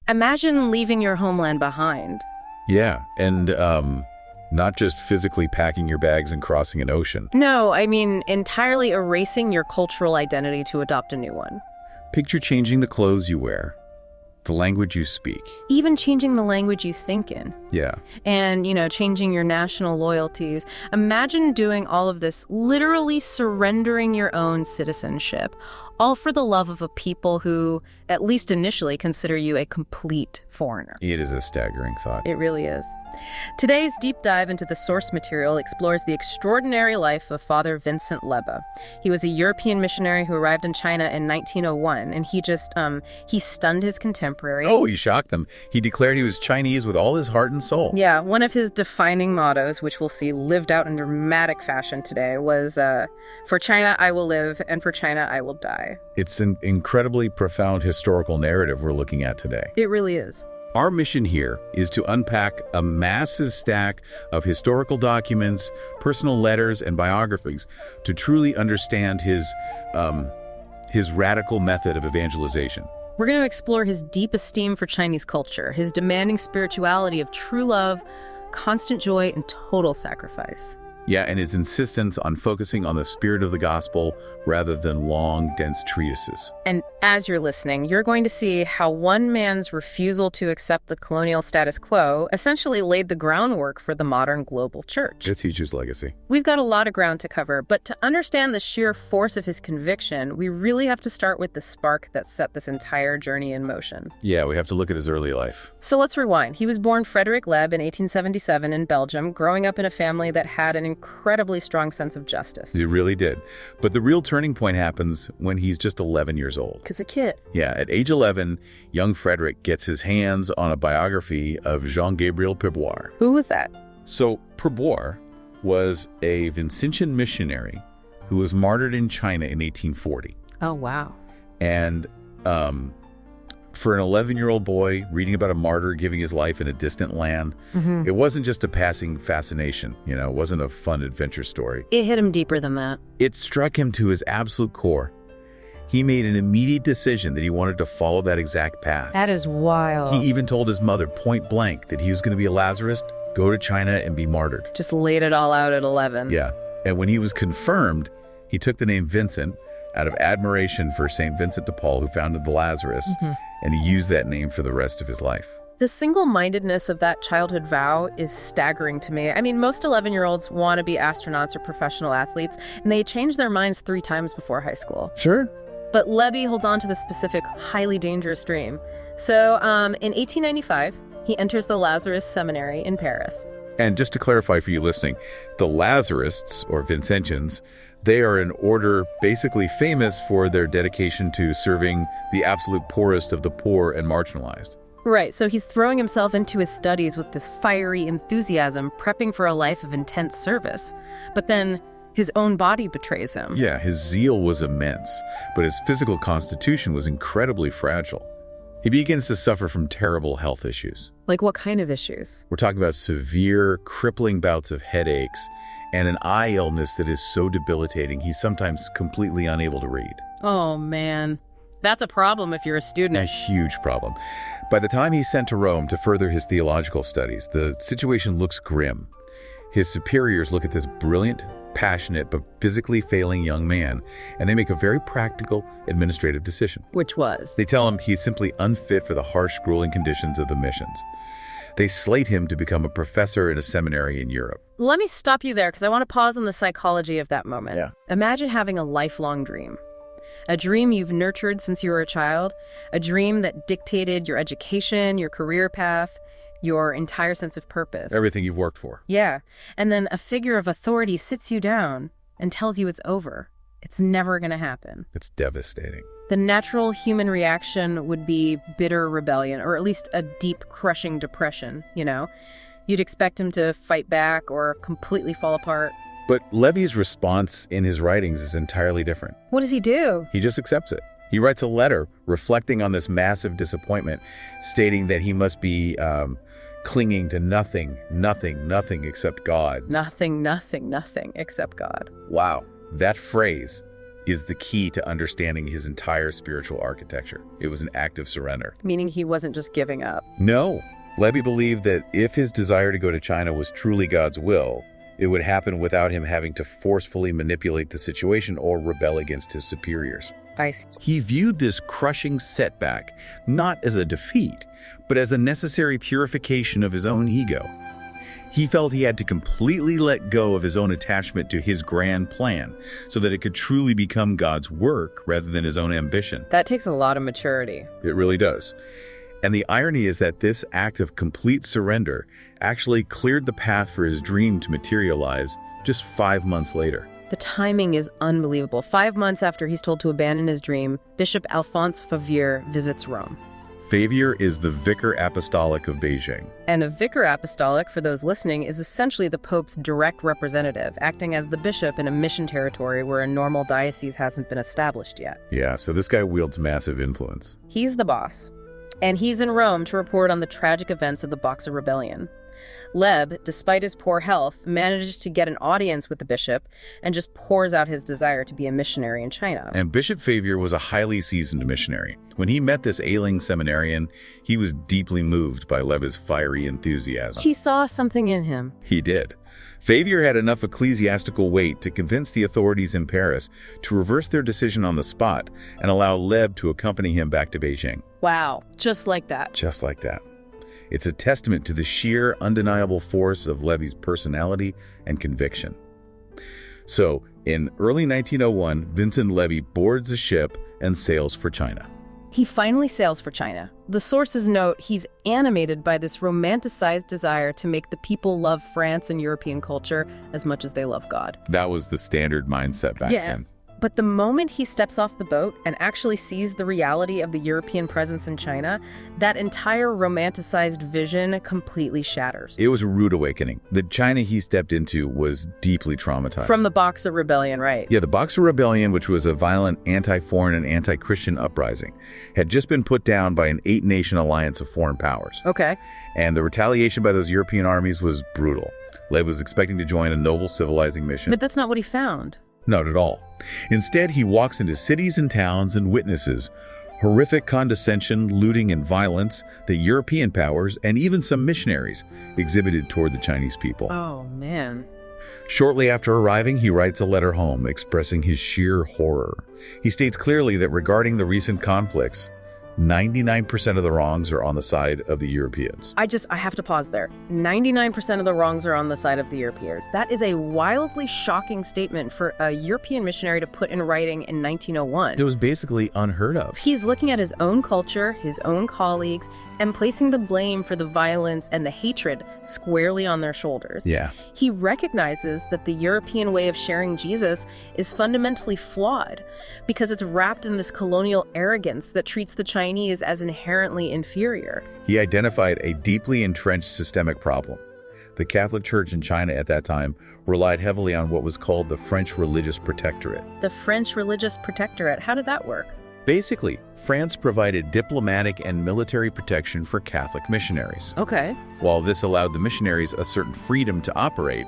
Imagine leaving your homeland behind. Yeah, and not just physically packing your bags and crossing an ocean. No, I mean entirely erasing your cultural identity to adopt a new one. Picture changing the clothes you wear, the language you speak. Even changing the language you think in. Yeah. And, changing your national loyalties. Imagine doing all of this, literally surrendering your own citizenship, all for the love of a people who, at least initially, consider you a complete foreigner. It is a staggering thought. It really is. Today's deep dive into the source material explores the extraordinary life of Father Vincent Lebbe. He was a European missionary who arrived in China in 1901, and he stunned his contemporary. Oh, he shocked them. He declared he was Chinese with all his heart and soul. Yeah, one of his defining mottos, which we'll see lived out in dramatic fashion today, was, for China I will live, and for China I will die. It's an incredibly profound historical narrative we're looking at today. It really is. Our mission here is to unpack a massive stack of historical documents, personal letters, and biographies to truly understand his radical method of evangelization. We're going to explore his deep esteem for Chinese culture, his demanding spirituality of true love, constant joy, and total sacrifice. Yeah, and his insistence on focusing on the spirit of the gospel rather than long, dense treatises. And as you're listening, you're going to see how one man's refusal to accept the colonial status quo essentially laid the groundwork for the modern global church. It's Hughes' legacy. We've got a lot of ground to cover, but to understand the sheer force of his conviction, we really have to start with the spark that set this entire journey in motion. Yeah, we have to look at his early life. So let's rewind. He was born Frederick Lebbe in 1877 in Belgium, growing up in a family that had an incredibly strong sense of justice. He really did. But the real turning point happens when he's just 11 years old. Because a kid. Yeah, at age 11, young Frederick gets his hands on a biography of Jean-Gabriel Purboire. Who was that? So Purboire was a Vincentian missionary who was martyred in China in 1840. Oh, wow. And for an 11-year-old boy reading about a martyr giving his life in a distant land, it wasn't just a passing fascination. It wasn't a fun adventure story. It hit him deeper than that. It struck him to his absolute core. He made an immediate decision that he wanted to follow that exact path. That is wild. He even told his mother point blank that he was going to be a Lazarist, go to China and be martyred. Just laid it all out at 11. Yeah. And when he was confirmed, he took the name Vincent out of admiration for St. Vincent de Paul, who founded the Lazarus, and he used that name for the rest of his life. The single-mindedness of that childhood vow is staggering to me. I mean, most 11-year-olds want to be astronauts or professional athletes, and they change their minds 3 times before high school. Sure. But Lebbe holds on to the specific, highly dangerous dream. So in 1895, he enters the Lazarus Seminary in Paris. And just to clarify for you listening, the Lazarists, or Vincentians, they are an order basically famous for their dedication to serving the absolute poorest of the poor and marginalized. Right, so he's throwing himself into his studies with this fiery enthusiasm, prepping for a life of intense service. But then his own body betrays him. Yeah, his zeal was immense, but his physical constitution was incredibly fragile. He begins to suffer from terrible health issues. Like what kind of issues? We're talking about severe, crippling bouts of headaches and an eye illness that is so debilitating he's sometimes completely unable to read. Oh, man. That's a problem if you're a student. A huge problem. By the time he's sent to Rome to further his theological studies, the situation looks grim. His superiors look at this brilliant, passionate, but physically failing young man, and they make a very practical administrative decision. Which was? They tell him he's simply unfit for the harsh, grueling conditions of the missions. They slate him to become a professor in a seminary in Europe. Let me stop you there because I want to pause on the psychology of that moment. Yeah. Imagine having a lifelong dream. A dream you've nurtured since you were a child. A dream that dictated your education, your career path, your entire sense of purpose. Everything you've worked for. Yeah. And then a figure of authority sits you down and tells you it's over. It's never going to happen. It's devastating. The natural human reaction would be bitter rebellion, or at least a deep, crushing depression, You'd expect him to fight back or completely fall apart. But Lebbe's response in his writings is entirely different. What does he do? He just accepts it. He writes a letter reflecting on this massive disappointment, stating that he must be clinging to nothing except God. Nothing except God. Wow. That phrase is the key to understanding his entire spiritual architecture. It was an act of surrender. Meaning he wasn't just giving up. No. Lebbe believed that if his desire to go to China was truly God's will, it would happen without him having to forcefully manipulate the situation or rebel against his superiors. I see. He viewed this crushing setback not as a defeat, but as a necessary purification of his own ego. He felt he had to completely let go of his own attachment to his grand plan so that it could truly become God's work rather than his own ambition. That takes a lot of maturity. It really does. And the irony is that this act of complete surrender actually cleared the path for his dream to materialize just 5 months later. The timing is unbelievable. 5 months after he's told to abandon his dream, Bishop Alphonse Favier visits Rome. Favier is the Vicar Apostolic of Beijing. And a vicar apostolic, for those listening, is essentially the Pope's direct representative, acting as the bishop in a mission territory where a normal diocese hasn't been established yet. Yeah, so this guy wields massive influence. He's the boss. And he's in Rome to report on the tragic events of the Boxer Rebellion. Lebbe, despite his poor health, manages to get an audience with the bishop and just pours out his desire to be a missionary in China. And Bishop Favier was a highly seasoned missionary. When he met this ailing seminarian, he was deeply moved by Lebbe's fiery enthusiasm. He saw something in him. He did. Favier had enough ecclesiastical weight to convince the authorities in Paris to reverse their decision on the spot and allow Lebbe to accompany him back to Beijing. Wow, just like that. Just like that. It's a testament to the sheer, undeniable force of Lebbe's personality and conviction. So, in early 1901, Vincent Lebbe boards a ship and sails for China. He finally sails for China. The sources note he's animated by this romanticized desire to make the people love France and European culture as much as they love God. That was the standard mindset back then. But the moment he steps off the boat and actually sees the reality of the European presence in China, that entire romanticized vision completely shatters. It was a rude awakening. The China he stepped into was deeply traumatized. From the Boxer Rebellion, right? Yeah, the Boxer Rebellion, which was a violent anti-foreign and anti-Christian uprising, had just been put down by an 8-nation alliance of foreign powers. Okay. And the retaliation by those European armies was brutal. Lebbe was expecting to join a noble civilizing mission. But that's not what he found. Not at all. Instead, he walks into cities and towns and witnesses horrific condescension, looting, and violence that European powers and even some missionaries exhibited toward the Chinese people. Oh, man. Shortly after arriving, he writes a letter home expressing his sheer horror. He states clearly that regarding the recent conflicts, 99% of the wrongs are on the side of the Europeans. I have to pause there. 99% of the wrongs are on the side of the Europeans. That is a wildly shocking statement for a European missionary to put in writing in 1901. It was basically unheard of. He's looking at his own culture, his own colleagues, and placing the blame for the violence and the hatred squarely on their shoulders. Yeah. He recognizes that the European way of sharing Jesus is fundamentally flawed because it's wrapped in this colonial arrogance that treats the Chinese as inherently inferior. He identified a deeply entrenched systemic problem. The Catholic Church in China at that time relied heavily on what was called the French Religious Protectorate. The French Religious Protectorate, how did that work? Basically, France provided diplomatic and military protection for Catholic missionaries. Okay. While this allowed the missionaries a certain freedom to operate,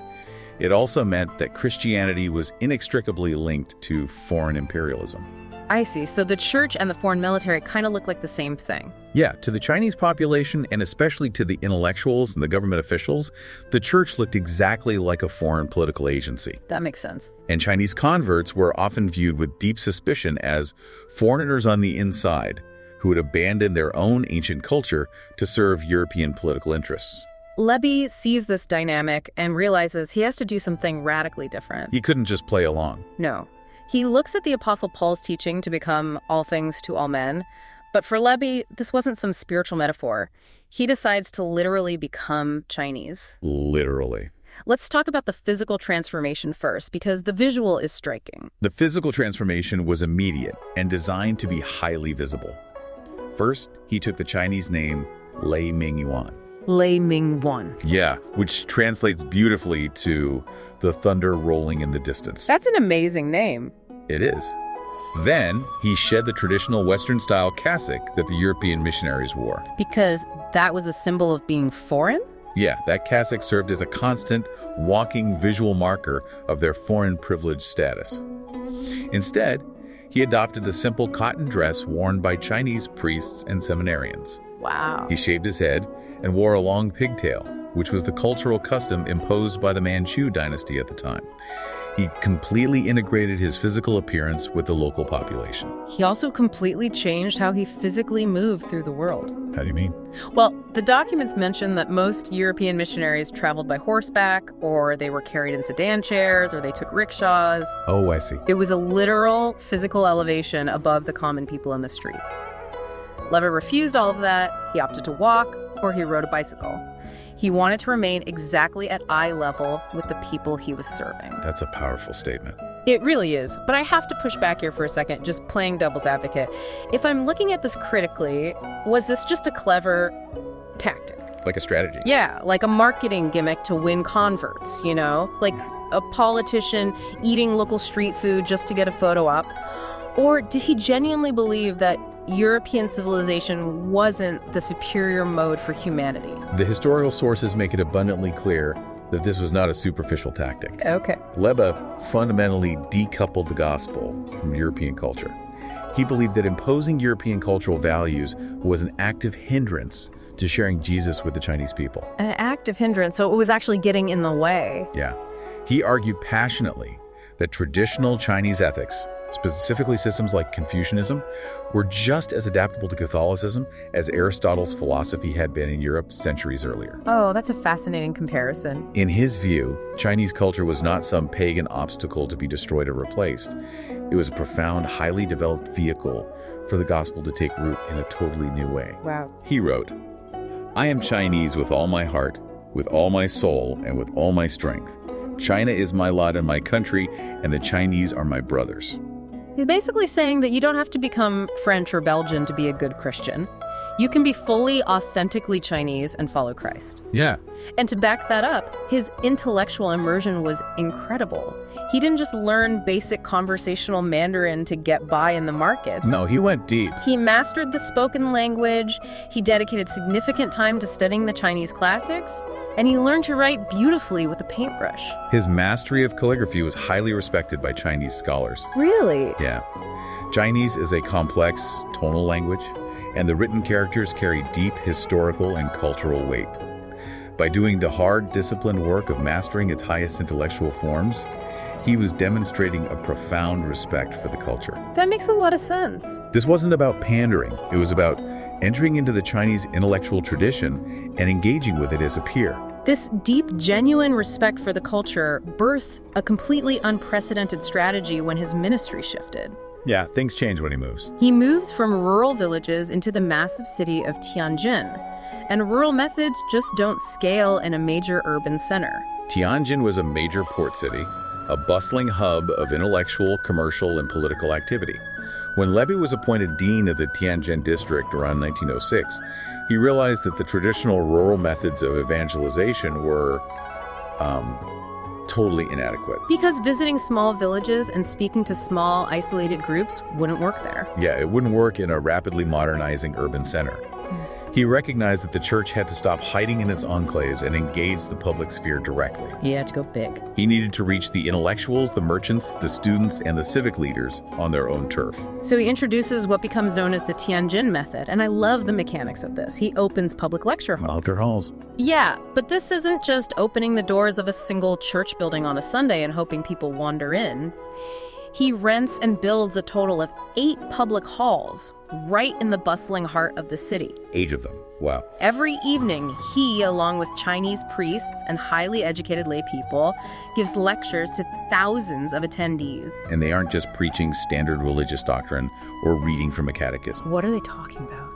it also meant that Christianity was inextricably linked to foreign imperialism. I see. So the church and the foreign military kind of look like the same thing. Yeah, to the Chinese population, and especially to the intellectuals and the government officials, the church looked exactly like a foreign political agency. That makes sense. And Chinese converts were often viewed with deep suspicion as foreigners on the inside who would abandon their own ancient culture to serve European political interests. Lebbe sees this dynamic and realizes he has to do something radically different. He couldn't just play along. No. He looks at the Apostle Paul's teaching to become all things to all men, but for Lebbe, this wasn't some spiritual metaphor. He decides to literally become Chinese. Literally. Let's talk about the physical transformation first, because the visual is striking. The physical transformation was immediate and designed to be highly visible. First, he took the Chinese name Lei Mingyuan. Lei Mingyuan. Yeah, which translates beautifully to the thunder rolling in the distance. That's an amazing name. It is. Then, he shed the traditional Western-style cassock that the European missionaries wore. Because that was a symbol of being foreign? Yeah, that cassock served as a constant, walking visual marker of their foreign privileged status. Instead, He adopted the simple cotton dress worn by Chinese priests and seminarians. Wow. He shaved his head and wore a long pigtail, which was the cultural custom imposed by the Manchu dynasty at the time. He completely integrated his physical appearance with the local population. He also completely changed how he physically moved through the world. How do you mean? Well, the documents mention that most European missionaries traveled by horseback, or they were carried in sedan chairs, or they took rickshaws. Oh, I see. It was a literal physical elevation above the common people in the streets. Lebbe refused all of that. He opted to walk, or he rode a bicycle. He wanted to remain exactly at eye level with the people he was serving. That's a powerful statement. It really is, but I have to push back here for a second, just playing devil's advocate. If I'm looking at this critically, was this just a clever tactic? Like a strategy. Yeah, like a marketing gimmick to win converts, you know? Like a politician eating local street food just to get a photo op? Or did he genuinely believe that European civilization wasn't the superior mode for humanity? The historical sources make it abundantly clear that this was not a superficial tactic. Okay. Lebbe fundamentally decoupled the gospel from European culture. He believed that imposing European cultural values was an active hindrance to sharing Jesus with the Chinese people. An active hindrance, so it was actually getting in the way. Yeah. He argued passionately that traditional Chinese ethics, specifically systems like Confucianism, were just as adaptable to Catholicism as Aristotle's philosophy had been in Europe centuries earlier. Oh, that's a fascinating comparison. In his view, Chinese culture was not some pagan obstacle to be destroyed or replaced. It was a profound, highly developed vehicle for the gospel to take root in a totally new way. Wow. He wrote, "I am Chinese with all my heart, with all my soul, and with all my strength. China is my lot and my country, and the Chinese are my brothers." He's basically saying that you don't have to become French or Belgian to be a good Christian. You can be fully, authentically Chinese and follow Christ. Yeah. And to back that up, his intellectual immersion was incredible. He didn't just learn basic conversational Mandarin to get by in the markets. No, he went deep. He mastered the spoken language, he dedicated significant time to studying the Chinese classics, and he learned to write beautifully with a paintbrush. His mastery of calligraphy was highly respected by Chinese scholars. Really? Yeah. Chinese is a complex tonal language, and the written characters carry deep historical and cultural weight. By doing the hard, disciplined work of mastering its highest intellectual forms, he was demonstrating a profound respect for the culture. That makes a lot of sense. This wasn't about pandering. It was about entering into the Chinese intellectual tradition and engaging with it as a peer. This deep, genuine respect for the culture birthed a completely unprecedented strategy when his ministry shifted. Yeah, things change when he moves. He moves from rural villages into the massive city of Tianjin, and rural methods just don't scale in a major urban center. Tianjin was a major port city, a bustling hub of intellectual, commercial, and political activity. When Lebbe was appointed dean of the Tianjin district around 1906, he realized that the traditional rural methods of evangelization were totally inadequate. Because visiting small villages and speaking to small, isolated groups wouldn't work there. Yeah, it wouldn't work in a rapidly modernizing urban center. He recognized that the church had to stop hiding in its enclaves and engage the public sphere directly. He had to go big. He needed to reach the intellectuals, the merchants, the students, and the civic leaders on their own turf. So he introduces what becomes known as the Tianjin method, and I love the mechanics of this. He opens public lecture halls. Lecture halls. Yeah, but this isn't just opening the doors of a single church building on a Sunday and hoping people wander in. He rents and builds a total of 8 public halls right in the bustling heart of the city. 8 of them. Wow. Every evening, he, along with Chinese priests and highly educated lay people, gives lectures to thousands of attendees. And they aren't just preaching standard religious doctrine or reading from a catechism. What are they talking about?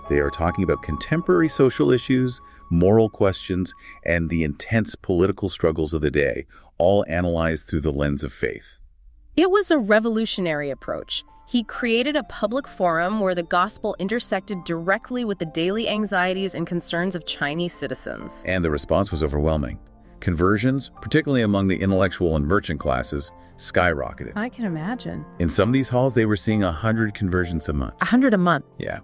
They are talking about contemporary social issues, moral questions, and the intense political struggles of the day, all analyzed through the lens of faith. It was a revolutionary approach. He created a public forum where the gospel intersected directly with the daily anxieties and concerns of Chinese citizens. And the response was overwhelming. Conversions, particularly among the intellectual and merchant classes, skyrocketed. I can imagine. In some of these halls, they were seeing 100 conversions a month. 100 a month? Yeah.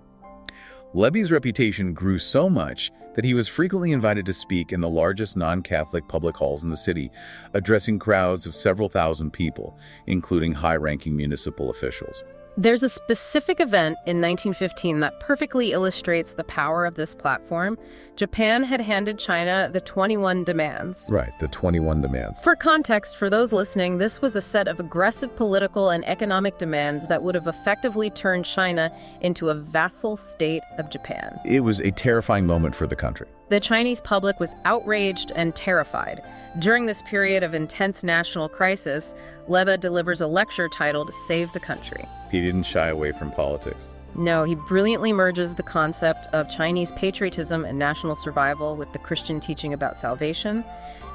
Lebbe's reputation grew so much that he was frequently invited to speak in the largest non-Catholic public halls in the city, addressing crowds of several thousand people, including high-ranking municipal officials. There's a specific event in 1915 that perfectly illustrates the power of this platform. Japan had handed China the 21 demands. Right, the 21 demands. For context, for those listening, this was a set of aggressive political and economic demands that would have effectively turned China into a vassal state of Japan. It was a terrifying moment for the country. The Chinese public was outraged and terrified. During this period of intense national crisis, Lebbe delivers a lecture titled Save the Country. He didn't shy away from politics. No, he brilliantly merges the concept of Chinese patriotism and national survival with the Christian teaching about salvation.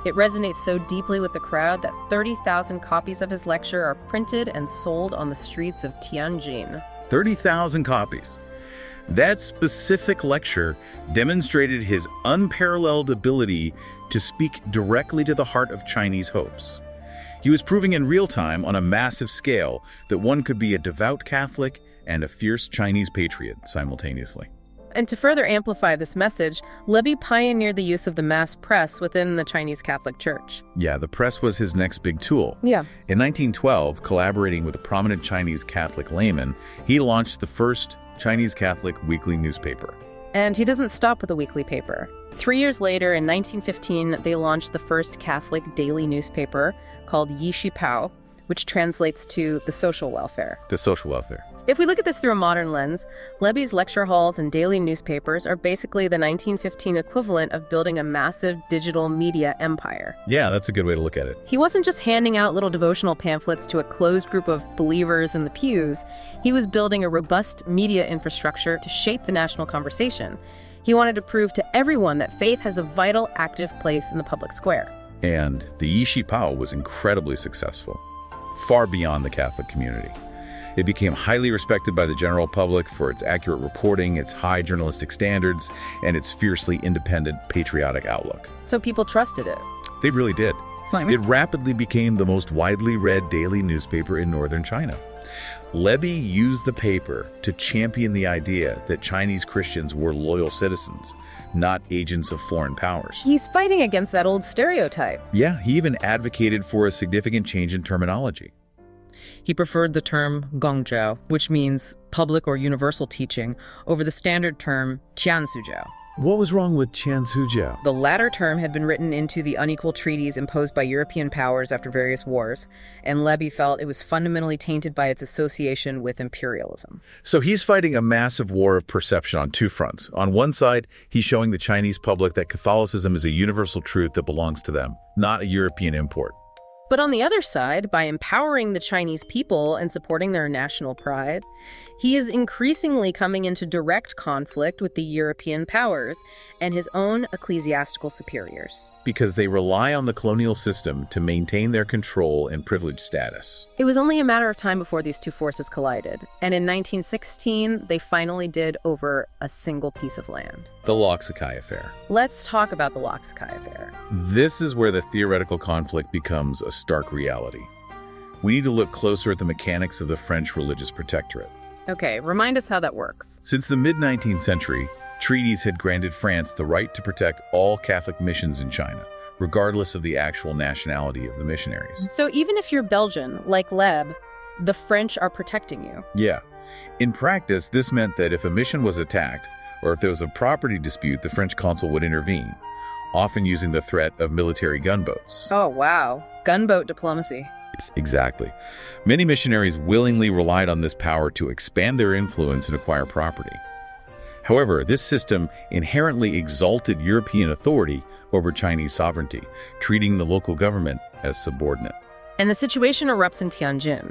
It resonates so deeply with the crowd that 30,000 copies of his lecture are printed and sold on the streets of Tianjin. 30,000 copies. That specific lecture demonstrated his unparalleled ability to speak directly to the heart of Chinese hopes. He was proving in real time on a massive scale that one could be a devout Catholic and a fierce Chinese patriot simultaneously. And to further amplify this message, Lebbe pioneered the use of the mass press within the Chinese Catholic Church. Yeah, the press was his next big tool. Yeah. In 1912, collaborating with a prominent Chinese Catholic layman, he launched the first Chinese Catholic weekly newspaper. And he doesn't stop with a weekly paper. 3 years later, in 1915, they launched the first Catholic daily newspaper called Yi Shi Pao, which translates to the social welfare. The social welfare. If we look at this through a modern lens, Lebbe's lecture halls and daily newspapers are basically the 1915 equivalent of building a massive digital media empire. Yeah, that's a good way to look at it. He wasn't just handing out little devotional pamphlets to a closed group of believers in the pews. He was building a robust media infrastructure to shape the national conversation. He wanted to prove to everyone that faith has a vital, active place in the public square. And the Yi Shi Pao was incredibly successful, far beyond the Catholic community. It became highly respected by the general public for its accurate reporting, its high journalistic standards, and its fiercely independent, patriotic outlook. So people trusted it. They really did. It rapidly became the most widely read daily newspaper in northern China. Lebbe used the paper to champion the idea that Chinese Christians were loyal citizens, not agents of foreign powers. He's fighting against that old stereotype. Yeah, he even advocated for a significant change in terminology. He preferred the term gongzhou, which means public or universal teaching, over the standard term qiansuzhou. What was wrong with qiansuzhou? The latter term had been written into the unequal treaties imposed by European powers after various wars, and Lebbe felt it was fundamentally tainted by its association with imperialism. So he's fighting a massive war of perception on two fronts. On one side, he's showing the Chinese public that Catholicism is a universal truth that belongs to them, not a European import. But on the other side, by empowering the Chinese people and supporting their national pride, he is increasingly coming into direct conflict with the European powers and his own ecclesiastical superiors. Because they rely on the colonial system to maintain their control and privileged status. It was only a matter of time before these two forces collided, and in 1916, they finally did over a single piece of land. The Loxikai Affair. Let's talk about the Loxikai Affair. This is where the theoretical conflict becomes a stark reality. We need to look closer at the mechanics of the French religious protectorate. Okay, remind us how that works. Since the mid-19th century, treaties had granted France the right to protect all Catholic missions in China, regardless of the actual nationality of the missionaries. So even if you're Belgian, like Lebbe, the French are protecting you. Yeah. In practice, this meant that if a mission was attacked, or if there was a property dispute, the French consul would intervene, often using the threat of military gunboats. Oh, wow. Gunboat diplomacy. Exactly. Many missionaries willingly relied on this power to expand their influence and acquire property. However, this system inherently exalted European authority over Chinese sovereignty, treating the local government as subordinate. And the situation erupts in Tianjin.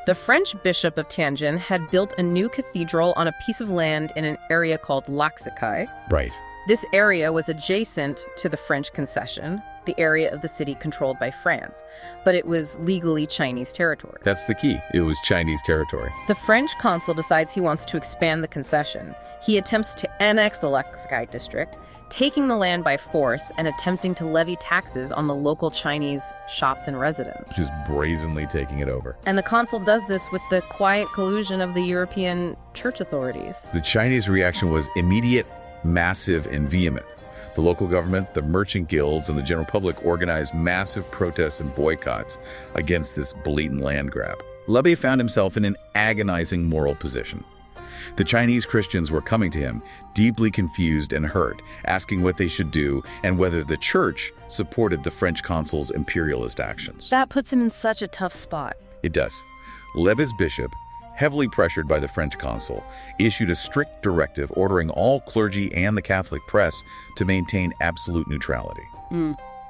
The French bishop of Tianjin had built a new cathedral on a piece of land in an area called Loxikai. Right. This area was adjacent to the French concession, the area of the city controlled by France, but it was legally Chinese territory. That's the key. It was Chinese territory. The French consul decides he wants to expand the concession. He attempts to annex the Loxikai district, taking the land by force and attempting to levy taxes on the local Chinese shops and residents. Just brazenly taking it over. And the consul does this with the quiet collusion of the European church authorities. The Chinese reaction was immediate, massive, and vehement. The local government, the merchant guilds, and the general public organized massive protests and boycotts against this blatant land grab. Lebbe found himself in an agonizing moral position. The Chinese Christians were coming to him, deeply confused and hurt, asking what they should do and whether the church supported the French consul's imperialist actions. That puts him in such a tough spot. It does. Lebbe's bishop, heavily pressured by the French consul, issued a strict directive ordering all clergy and the Catholic press to maintain absolute neutrality.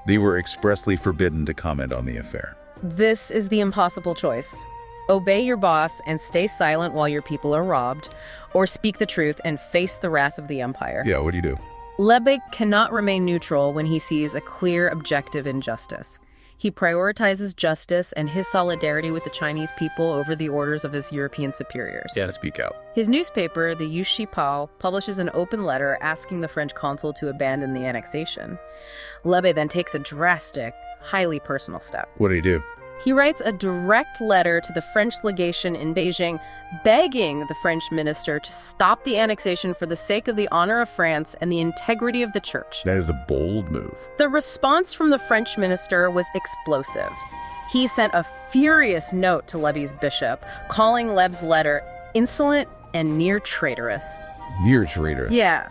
They were expressly forbidden to comment on the affair. This is the impossible choice. Obey your boss and stay silent while your people are robbed, or speak the truth and face the wrath of the empire. Yeah, what do you do? Lebbe cannot remain neutral when he sees a clear objective injustice. He prioritizes justice and his solidarity with the Chinese people over the orders of his European superiors. Yeah, to speak out. His newspaper, the Yushi Pao, publishes an open letter asking the French consul to abandon the annexation. Lebbe then takes a drastic, highly personal step. What do you do? He writes a direct letter to the French legation in Beijing, begging the French minister to stop the annexation for the sake of the honor of France and the integrity of the church. That is a bold move. The response from the French minister was explosive. He sent a furious note to Lebbe's bishop, calling Lebbe's letter insolent and near traitorous. Near traitorous. Yeah.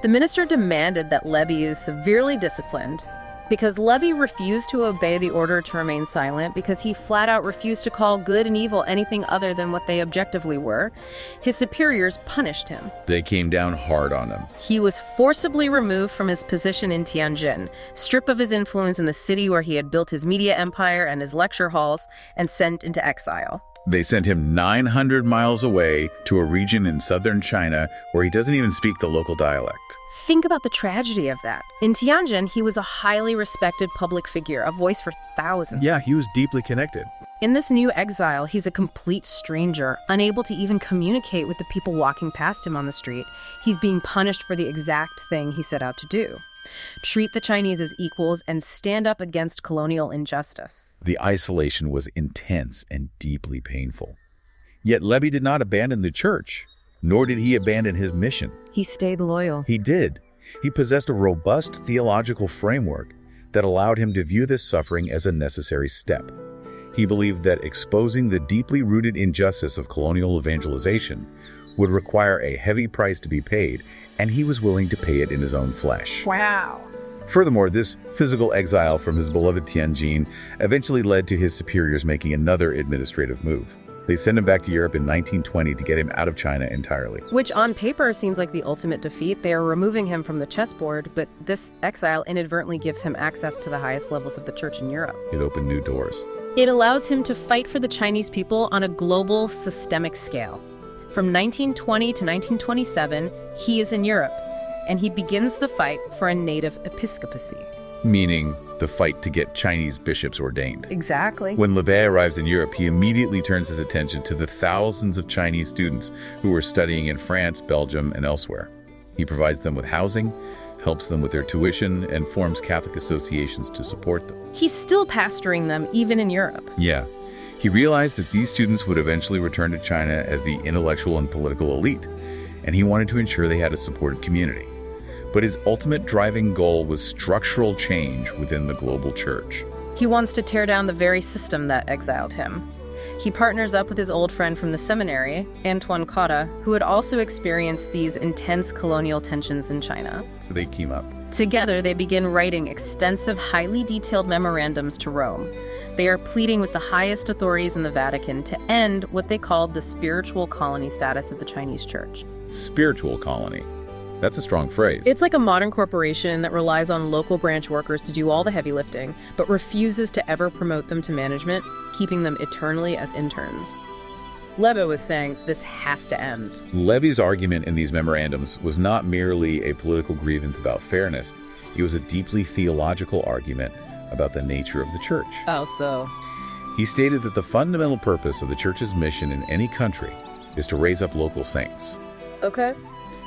The minister demanded that Lebbe is severely disciplined. Because Lebbe refused to obey the order to remain silent, because he flat out refused to call good and evil anything other than what they objectively were, his superiors punished him. They came down hard on him. He was forcibly removed from his position in Tianjin, stripped of his influence in the city where he had built his media empire and his lecture halls, and sent into exile. They sent him 900 miles away to a region in southern China where he doesn't even speak the local dialect. Think about the tragedy of that. In Tianjin, he was a highly respected public figure, a voice for thousands. Yeah, he was deeply connected. In this new exile, he's a complete stranger, unable to even communicate with the people walking past him on the street. He's being punished for the exact thing he set out to do: treat the Chinese as equals and stand up against colonial injustice. The isolation was intense and deeply painful. Yet Lebbe did not abandon the church, nor did he abandon his mission. He stayed loyal. He did. He possessed a robust theological framework that allowed him to view this suffering as a necessary step. He believed that exposing the deeply rooted injustice of colonial evangelization would require a heavy price to be paid, and he was willing to pay it in his own flesh. Wow. Furthermore, this physical exile from his beloved Tianjin eventually led to his superiors making another administrative move. They sent him back to Europe in 1920 to get him out of China entirely. Which on paper seems like the ultimate defeat. They are removing him from the chessboard, but this exile inadvertently gives him access to the highest levels of the church in Europe. It opened new doors. It allows him to fight for the Chinese people on a global, systemic scale. From 1920 to 1927, he is in Europe, and he begins the fight for a native episcopacy. Meaning the fight to get Chinese bishops ordained. Exactly. When Lebbe arrives in Europe, he immediately turns his attention to the thousands of Chinese students who were studying in France, Belgium, and elsewhere. He provides them with housing, helps them with their tuition, and forms Catholic associations to support them. He's still pastoring them, even in Europe. Yeah. He realized that these students would eventually return to China as the intellectual and political elite, and he wanted to ensure they had a supportive community. But his ultimate driving goal was structural change within the global church. He wants to tear down the very system that exiled him. He partners up with his old friend from the seminary, Antoine Cotta, who had also experienced these intense colonial tensions in China. So they team up. Together, they begin writing extensive, highly detailed memorandums to Rome. They are pleading with the highest authorities in the Vatican to end what they called the spiritual colony status of the Chinese church. Spiritual colony. That's a strong phrase. It's like a modern corporation that relies on local branch workers to do all the heavy lifting, but refuses to ever promote them to management, keeping them eternally as interns. Lebbe was saying this has to end. Lebbe's argument in these memorandums was not merely a political grievance about fairness. It was a deeply theological argument about the nature of the church. Oh, so? He stated that the fundamental purpose of the church's mission in any country is to raise up local saints. Okay.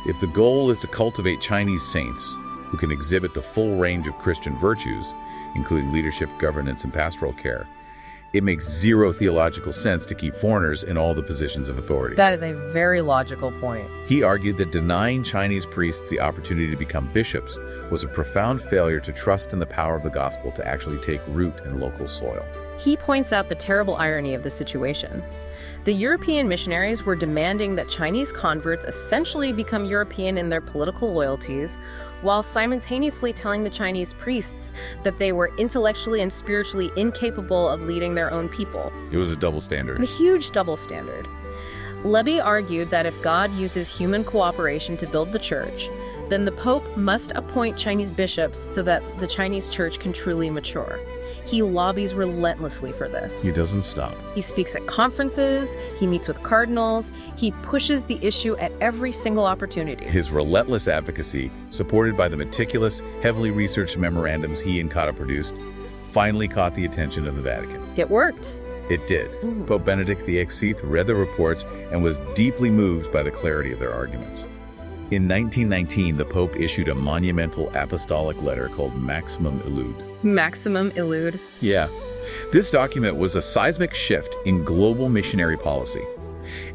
If the goal is to cultivate Chinese saints who can exhibit the full range of Christian virtues, including leadership, governance, and pastoral care, it makes zero theological sense to keep foreigners in all the positions of authority. That is a very logical point. He argued that denying Chinese priests the opportunity to become bishops was a profound failure to trust in the power of the gospel to actually take root in local soil. He points out the terrible irony of the situation. The European missionaries were demanding that Chinese converts essentially become European in their political loyalties, while simultaneously telling the Chinese priests that they were intellectually and spiritually incapable of leading their own people. It was a double standard. A huge double standard. Lebbe argued that if God uses human cooperation to build the church, then the Pope must appoint Chinese bishops so that the Chinese church can truly mature. He lobbies relentlessly for this. He doesn't stop. He speaks at conferences, he meets with cardinals, he pushes the issue at every single opportunity. His relentless advocacy, supported by the meticulous, heavily researched memorandums he and Cotta produced, finally caught the attention of the Vatican. It worked. It did. Pope Benedict XVI read the reports and was deeply moved by the clarity of their arguments. In 1919, the Pope issued a monumental apostolic letter called Maximum Illud. Maximum Illud. Yeah. This document was a seismic shift in global missionary policy.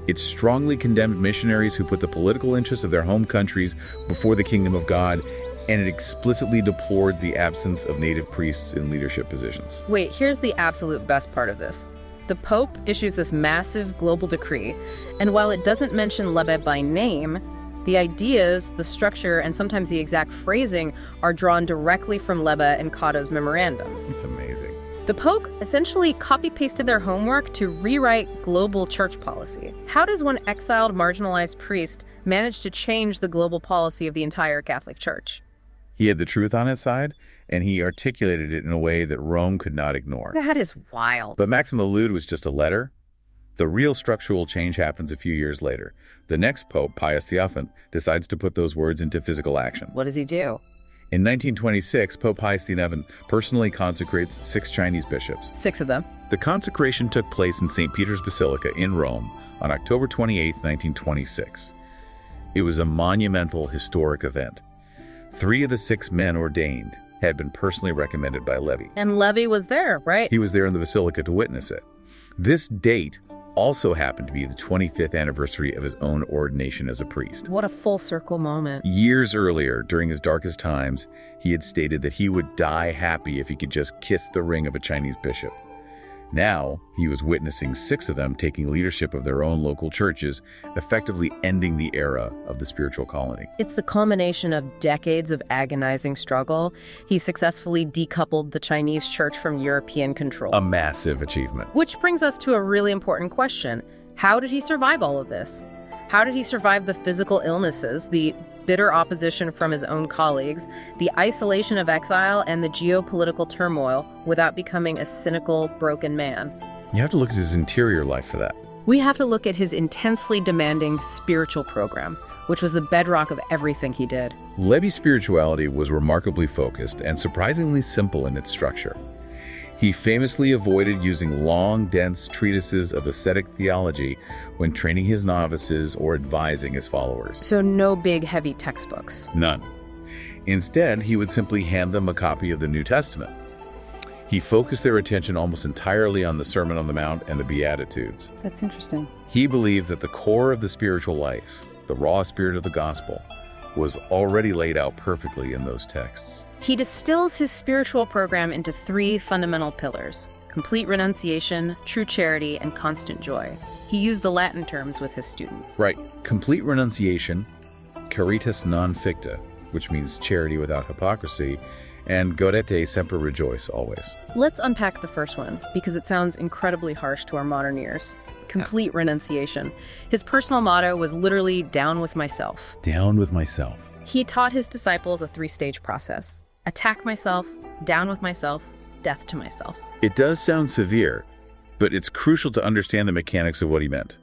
It strongly condemned missionaries who put the political interests of their home countries before the kingdom of God, and it explicitly deplored the absence of native priests in leadership positions. Wait, here's the absolute best part of this. The Pope issues this massive global decree, and while it doesn't mention Lebbe by name, the ideas, the structure, and sometimes the exact phrasing are drawn directly from Lebbe and Cotta's memorandums. It's amazing. The Pope essentially copy-pasted their homework to rewrite global church policy. How does one exiled, marginalized priest manage to change the global policy of the entire Catholic Church? He had the truth on his side, and he articulated it in a way that Rome could not ignore. That is wild. But Maximum Illud was just a letter. The real structural change happens a few years later. The next Pope, Pius XI, decides to put those words into physical action. What does he do? In 1926, Pope Pius XI personally consecrates 6 Chinese bishops. 6 of them. The consecration took place in St. Peter's Basilica in Rome on October 28, 1926. It was a monumental, historic event. 3 of the 6 men ordained had been personally recommended by Lebbe. And Lebbe was there, right? He was there in the basilica to witness it. This date also happened to be the 25th anniversary of his own ordination as a priest. What a full circle moment. Years earlier, during his darkest times, he had stated that he would die happy if he could just kiss the ring of a Chinese bishop. Now, he was witnessing 6 of them taking leadership of their own local churches, effectively ending the era of the spiritual colony. It's the culmination of decades of agonizing struggle. He successfully decoupled the Chinese church from European control. A massive achievement. Which brings us to a really important question. How did he survive all of this? How did he survive the physical illnesses, the bitter opposition from his own colleagues, the isolation of exile, and the geopolitical turmoil without becoming a cynical, broken man? You have to look at his interior life for that. We have to look at his intensely demanding spiritual program, which was the bedrock of everything he did. Lebbe's spirituality was remarkably focused and surprisingly simple in its structure. He famously avoided using long, dense treatises of ascetic theology when training his novices or advising his followers. So no big, heavy textbooks. None. Instead, he would simply hand them a copy of the New Testament. He focused their attention almost entirely on the Sermon on the Mount and the Beatitudes. That's interesting. He believed that the core of the spiritual life, the raw spirit of the gospel, was already laid out perfectly in those texts. He distills his spiritual program into 3 fundamental pillars: complete renunciation, true charity, and constant joy. He used the Latin terms with his students. Right. Complete renunciation, caritas non ficta, which means charity without hypocrisy, and gaudete semper, rejoice always. Let's unpack the first one, because it sounds incredibly harsh to our modern ears. Complete renunciation. His personal motto was literally down with myself. Down with myself. He taught his disciples a 3-stage process: attack myself, down with myself, death to myself. It does sound severe, but it's crucial to understand the mechanics of what he meant.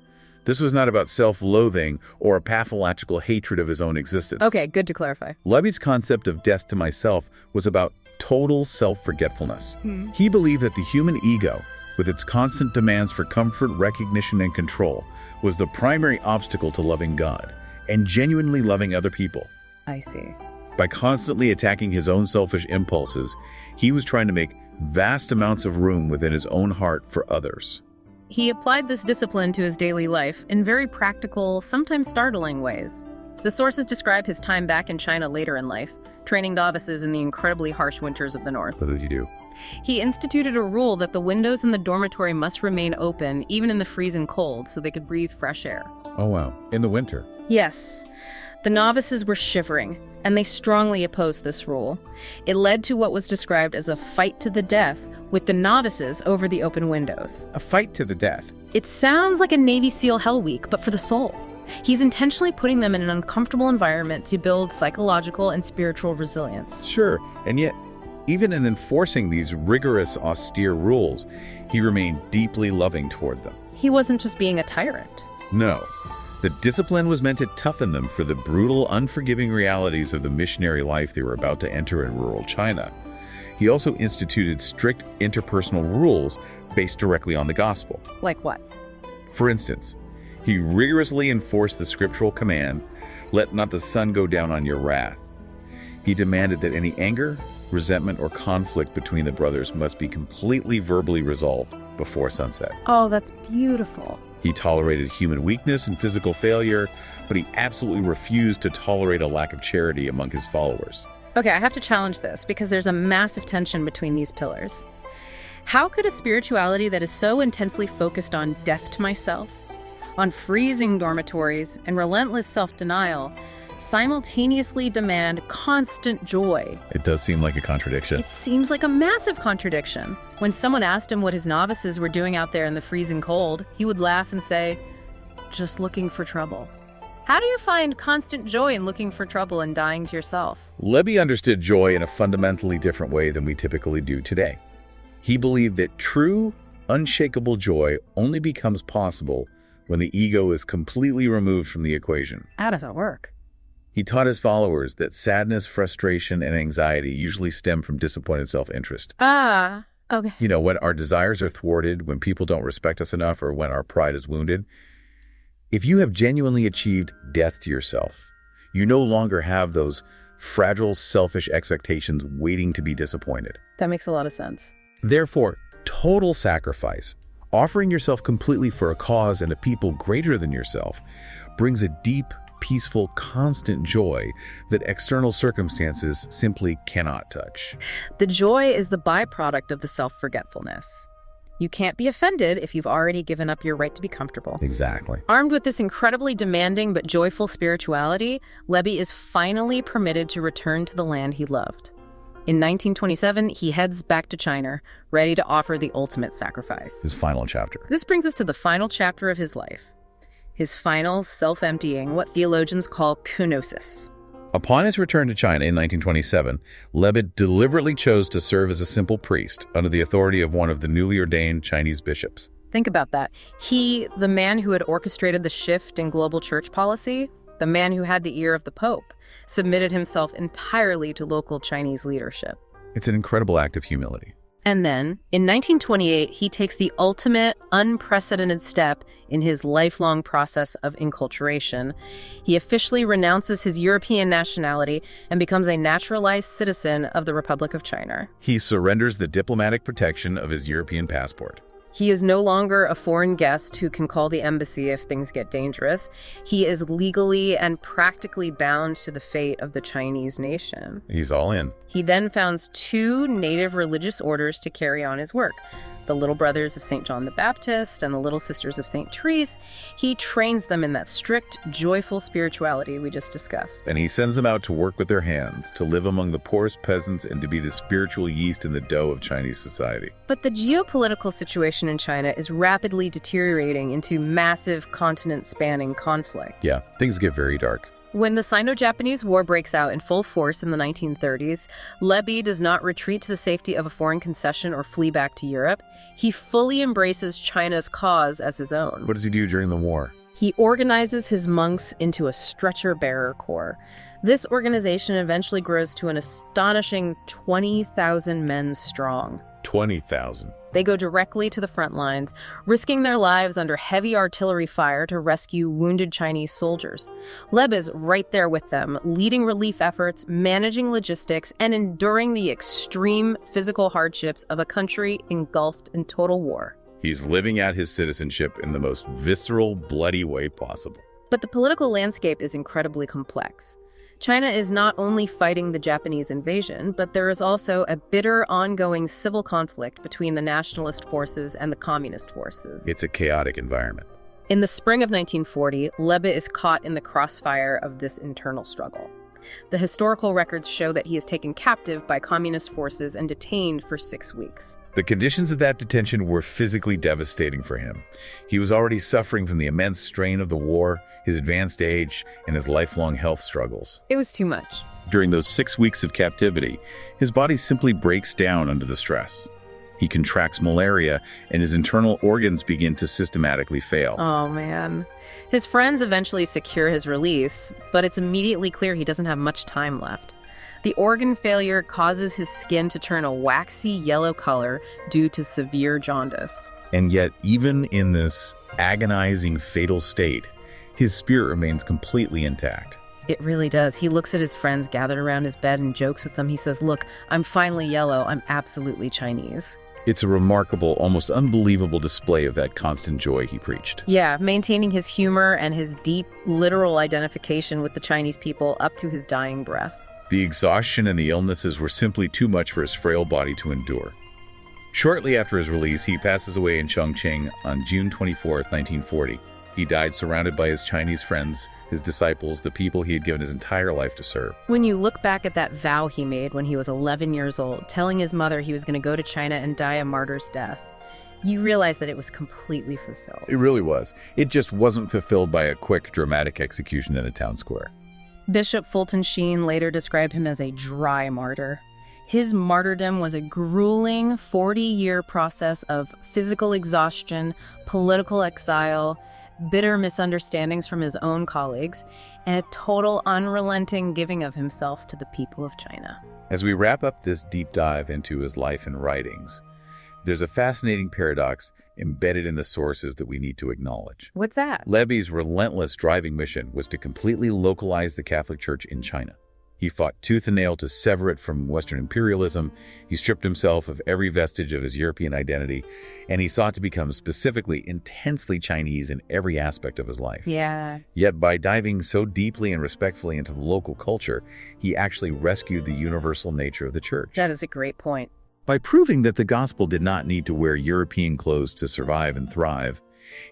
This was not about self-loathing or a pathological hatred of his own existence. Okay, good to clarify. Lebbe's concept of death to myself was about total self-forgetfulness. He believed that the human ego, with its constant demands for comfort, recognition, and control, was the primary obstacle to loving God and genuinely loving other people. I see. By constantly attacking his own selfish impulses, he was trying to make vast amounts of room within his own heart for others. He applied this discipline to his daily life in very practical, sometimes startling ways. The sources describe his time back in China later in life, training novices in the incredibly harsh winters of the north. What did he do? He instituted a rule that the windows in the dormitory must remain open, even in the freezing cold, so they could breathe fresh air. Oh, wow. In the winter? Yes. The novices were shivering, and they strongly opposed this rule. It led to what was described as a fight to the death with the novices over the open windows. A fight to the death? It sounds like a Navy SEAL Hell Week, but for the soul. He's intentionally putting them in an uncomfortable environment to build psychological and spiritual resilience. Sure, and yet, even in enforcing these rigorous, austere rules, he remained deeply loving toward them. He wasn't just being a tyrant. No. The discipline was meant to toughen them for the brutal, unforgiving realities of the missionary life they were about to enter in rural China. He also instituted strict interpersonal rules based directly on the gospel. Like what? For instance, he rigorously enforced the scriptural command, "Let not the sun go down on your wrath." He demanded that any anger, resentment, or conflict between the brothers must be completely verbally resolved before sunset. Oh, that's beautiful. He tolerated human weakness and physical failure, but he absolutely refused to tolerate a lack of charity among his followers. Okay, I have to challenge this because there's a massive tension between these pillars. How could a spirituality that is so intensely focused on death to myself, on freezing dormitories, and relentless self-denial simultaneously demand constant joy? It does seem like a contradiction. It seems like a massive contradiction. When someone asked him what his novices were doing out there in the freezing cold, he would laugh and say, "Just looking for trouble." How do you find constant joy in looking for trouble and dying to yourself? Lebbe understood joy in a fundamentally different way than we typically do today. He believed that true, unshakable joy only becomes possible when the ego is completely removed from the equation. How does that work? He taught his followers that sadness, frustration, and anxiety usually stem from disappointed self-interest. Okay. You know, when our desires are thwarted, when people don't respect us enough, or when our pride is wounded. If you have genuinely achieved death to yourself, you no longer have those fragile, selfish expectations waiting to be disappointed. That makes a lot of sense. Therefore, total sacrifice, offering yourself completely for a cause and a people greater than yourself, brings a deep, peaceful, constant joy that external circumstances simply cannot touch. The joy is the byproduct of the self-forgetfulness. You can't be offended if you've already given up your right to be comfortable. Exactly. Armed with this incredibly demanding but joyful spirituality, Lebbe is finally permitted to return to the land he loved. In 1927, he heads back to China, ready to offer the ultimate sacrifice. His final chapter. This brings us to the final chapter of his life. His final self-emptying, what theologians call kenosis. Upon his return to China in 1927, Lebbe deliberately chose to serve as a simple priest under the authority of one of the newly ordained Chinese bishops. Think about that. He, the man who had orchestrated the shift in global church policy, the man who had the ear of the Pope, submitted himself entirely to local Chinese leadership. It's an incredible act of humility. And then, in 1928, he takes the ultimate, unprecedented step in his lifelong process of enculturation. He officially renounces his European nationality and becomes a naturalized citizen of the Republic of China. He surrenders the diplomatic protection of his European passport. He is no longer a foreign guest who can call the embassy if things get dangerous. He is legally and practically bound to the fate of the Chinese nation. He's all in. He then founds 2 native religious orders to carry on his work. The Little Brothers of St. John the Baptist and the Little Sisters of St. Therese. He trains them in that strict, joyful spirituality we just discussed. And he sends them out to work with their hands, to live among the poorest peasants and to be the spiritual yeast in the dough of Chinese society. But the geopolitical situation in China is rapidly deteriorating into massive continent-spanning conflict. Yeah, things get very dark. When the Sino-Japanese War breaks out in full force in the 1930s, Lebbe does not retreat to the safety of a foreign concession or flee back to Europe. He fully embraces China's cause as his own. What does he do during the war? He organizes his monks into a stretcher-bearer corps. This organization eventually grows to an astonishing 20,000 men strong. 20,000. They go directly to the front lines, risking their lives under heavy artillery fire to rescue wounded Chinese soldiers. Lebbe's right there with them, leading relief efforts, managing logistics, and enduring the extreme physical hardships of a country engulfed in total war. He's living out his citizenship in the most visceral, bloody way possible. But the political landscape is incredibly complex. China is not only fighting the Japanese invasion, but there is also a bitter, ongoing civil conflict between the nationalist forces and the communist forces. It's a chaotic environment. In the spring of 1940, Lebbe is caught in the crossfire of this internal struggle. The historical records show that he is taken captive by communist forces and detained for 6 weeks. The conditions of that detention were physically devastating for him. He was already suffering from the immense strain of the war, his advanced age, and his lifelong health struggles. It was too much. During those 6 weeks of captivity, his body simply breaks down under the stress. He contracts malaria, and his internal organs begin to systematically fail. Oh, man. His friends eventually secure his release, but it's immediately clear he doesn't have much time left. The organ failure causes his skin to turn a waxy yellow color due to severe jaundice. And yet, even in this agonizing, fatal state, his spirit remains completely intact. It really does. He looks at his friends gathered around his bed and jokes with them. He says, "Look, I'm finally yellow. I'm absolutely Chinese." It's a remarkable, almost unbelievable display of that constant joy he preached. Yeah, maintaining his humor and his deep, literal identification with the Chinese people up to his dying breath. The exhaustion and the illnesses were simply too much for his frail body to endure. Shortly after his release, he passes away in Chongqing on June 24, 1940. He died surrounded by his Chinese friends, his disciples, the people he had given his entire life to serve. When you look back at that vow he made when he was 11 years old, telling his mother he was going to go to China and die a martyr's death, you realize that it was completely fulfilled. It really was. It just wasn't fulfilled by a quick, dramatic execution in a town square. Bishop Fulton Sheen later described him as a dry martyr. His martyrdom was a grueling 40-year process of physical exhaustion, political exile, bitter misunderstandings from his own colleagues, and a total unrelenting giving of himself to the people of China. As we wrap up this deep dive into his life and writings, there's a fascinating paradox embedded in the sources that we need to acknowledge. What's that? Lebbe's relentless driving mission was to completely localize the Catholic Church in China. He fought tooth and nail to sever it from Western imperialism. He stripped himself of every vestige of his European identity, and he sought to become specifically intensely Chinese in every aspect of his life. Yeah. Yet by diving so deeply and respectfully into the local culture, he actually rescued the universal nature of the church. That is a great point. By proving that the gospel did not need to wear European clothes to survive and thrive,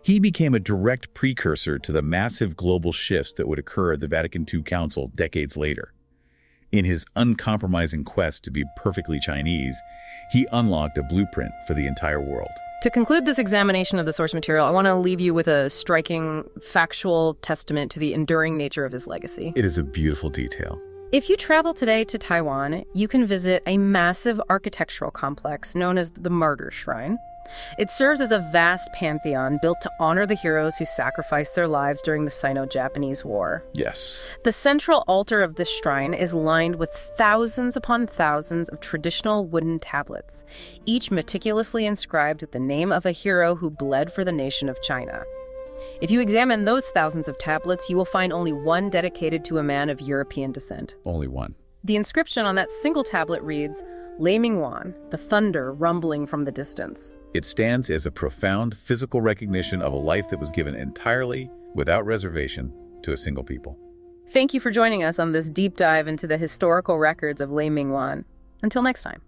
he became a direct precursor to the massive global shifts that would occur at the Vatican II Council decades later. In his uncompromising quest to be perfectly Chinese, he unlocked a blueprint for the entire world. To conclude this examination of the source material, I want to leave you with a striking, factual testament to the enduring nature of his legacy. It is a beautiful detail. If you travel today to Taiwan, you can visit a massive architectural complex known as the Martyr Shrine. It serves as a vast pantheon built to honor the heroes who sacrificed their lives during the Sino-Japanese War. Yes. The central altar of this shrine is lined with thousands upon thousands of traditional wooden tablets, each meticulously inscribed with the name of a hero who bled for the nation of China. If you examine those thousands of tablets, you will find only one dedicated to a man of European descent. Only one. The inscription on that single tablet reads, "Lei Mingwan, the thunder rumbling from the distance." It stands as a profound physical recognition of a life that was given entirely, without reservation, to a single people. Thank you for joining us on this deep dive into the historical records of Lei Mingwan. Until next time.